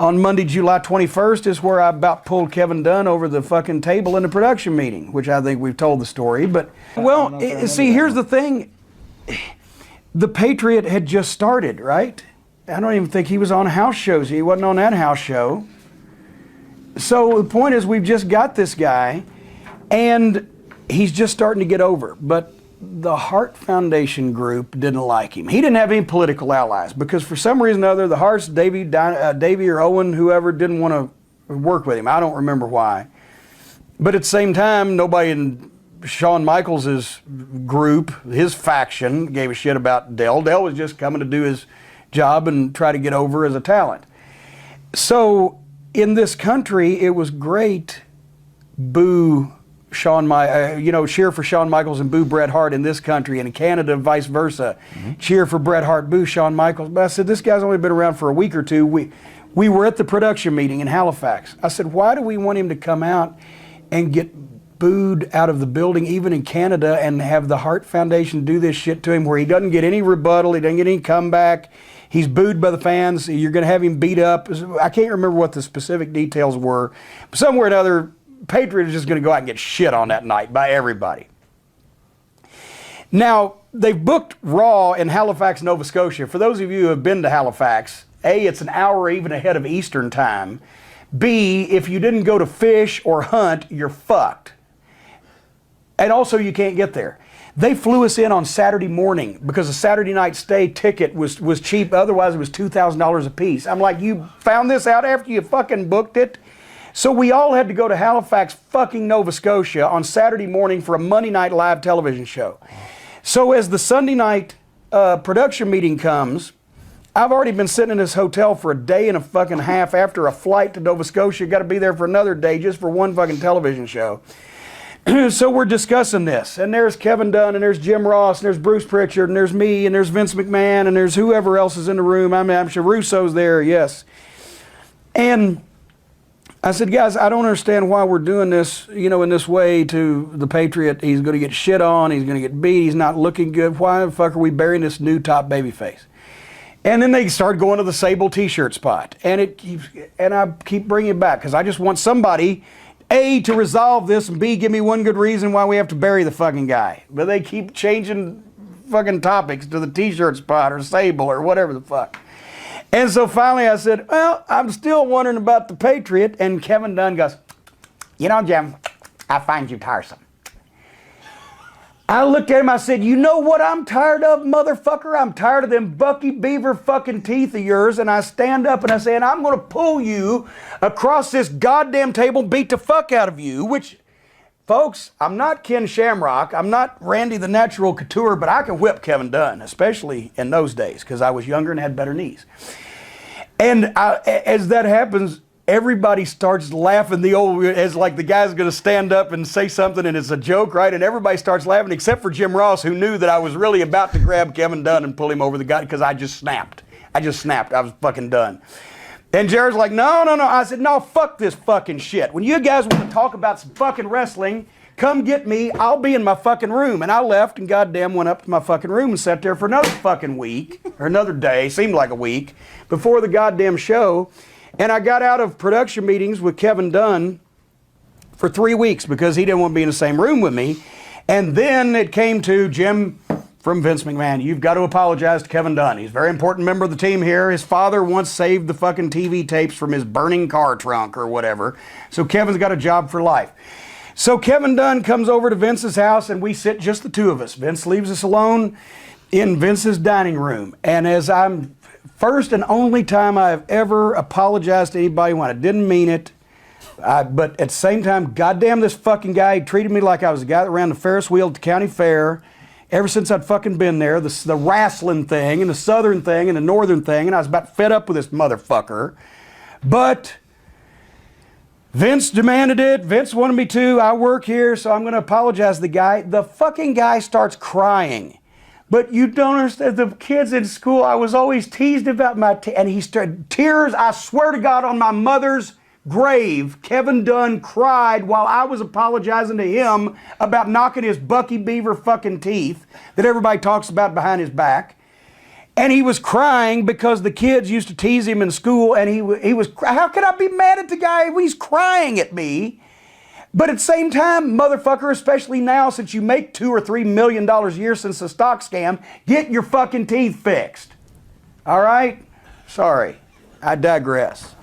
on Monday, July 21st is where I about pulled Kevin Dunn over the fucking table in the production meeting, which I think we've told the story. But, well, see, here's the thing. The Patriot had just started, right? I don't even think he was on house shows. He wasn't on that house show. So the point is, we've just got this guy, and he's just starting to get over. But the Hart Foundation group didn't like him. He didn't have any political allies because for some reason or other, the Harts, Davey or Owen, whoever, didn't want to work with him. I don't remember why. But at the same time, nobody in Shawn Michaels' group, his faction, gave a shit about Dell. Dell was just coming to do his job and try to get over as a talent. So in this country, it was great, boo cheer for Shawn Michaels and boo Bret Hart in this country, and in Canada, vice versa. Cheer for Bret Hart, boo Shawn Michaels. But I said, this guy's only been around for a week or two. We were at the production meeting in Halifax. I said, why do we want him to come out and get booed out of the building, even in Canada, and have the Hart Foundation do this shit to him where he doesn't get any rebuttal, he doesn't get any comeback, he's booed by the fans, you're going to have him beat up. I can't remember what the specific details were, but somewhere or another, Patriot is just going to go out and get shit on that night by everybody. Now, they've booked Raw in Halifax, Nova Scotia. For those of you who have been to Halifax, A, it's an hour even ahead of Eastern time. B, if you didn't go to fish or hunt, you're fucked. And also, you can't get there. They flew us in on Saturday morning because a Saturday night stay ticket was cheap. Otherwise, it was $2,000 a piece. I'm like, you found this out after you fucking booked it? So we all had to go to Halifax, fucking Nova Scotia on Saturday morning for a Monday night live television show. So as the Sunday night production meeting comes, I've already been sitting in this hotel for a day and a fucking half after a flight to Nova Scotia. Got to be there for another day just for one fucking television show. So we're discussing this, and there's Kevin Dunn, and there's Jim Ross, and there's Bruce Pritchard, and there's me, and there's Vince McMahon, and there's whoever else is in the room. I'm sure Russo's there, yes. And I said, guys, I don't understand why we're doing this, in this way to the Patriot. He's going to get shit on. He's going to get beat. He's not looking good. Why the fuck are we burying this new top babyface? And then they start going to the Sable T-shirt spot. And I keep bringing it back because I just want somebody, A, to resolve this, and B, give me one good reason why we have to bury the fucking guy. But they keep changing fucking topics to the T-shirt spot or Sable or whatever the fuck. And so finally I said, well, I'm still wondering about the Patriot. And Kevin Dunn goes, Jim, I find you tiresome. I looked at him, I said, you know what I'm tired of, motherfucker? I'm tired of them Bucky Beaver fucking teeth of yours. And I stand up and I say, and I'm going to pull you across this goddamn table and beat the fuck out of you, which, folks, I'm not Ken Shamrock. I'm not Randy the Natural Couture, but I can whip Kevin Dunn, especially in those days because I was younger and had better knees. And as that happens, everybody starts laughing. As like the guy's going to stand up and say something and it's a joke, right? And everybody starts laughing except for Jim Ross, who knew that I was really about to grab Kevin Dunn and pull him over the guy because I just snapped. I was fucking done. And Jared's like, no. I said, no, fuck this fucking shit. When you guys want to talk about some fucking wrestling, come get me. I'll be in my fucking room. And I left and goddamn went up to my fucking room and sat there for another fucking week, or another day, seemed like a week, before the goddamn show. And I got out of production meetings with Kevin Dunn for 3 weeks because he didn't want to be in the same room with me. And then it came to Jim from Vince McMahon. You've got to apologize to Kevin Dunn. He's a very important member of the team here. His father once saved the fucking TV tapes from his burning car trunk or whatever. So Kevin's got a job for life. So Kevin Dunn comes over to Vince's house and we sit just the two of us. Vince leaves us alone in Vince's dining room. And as I'm first and only time I've ever apologized to anybody when I didn't mean it. But at the same time, goddamn this fucking guy, he treated me like I was a guy that ran the Ferris wheel at the county fair. Ever since I'd fucking been there, the wrestling thing and the southern thing and the northern thing, and I was about fed up with this motherfucker. But Vince demanded it. Vince wanted me to. I work here, so I'm going to apologize to the guy. The fucking guy starts crying. But you don't understand, the kids in school, I was always teased about and he started tears, I swear to God, on my mother's grave. Kevin Dunn cried while I was apologizing to him about knocking his Bucky Beaver fucking teeth that everybody talks about behind his back. And he was crying because the kids used to tease him in school, and he was, how can I be mad at the guy when he's crying at me? But at the same time, motherfucker, especially now since you make $2 or $3 million a year since the stock scam, get your fucking teeth fixed. All right? Sorry, I digress.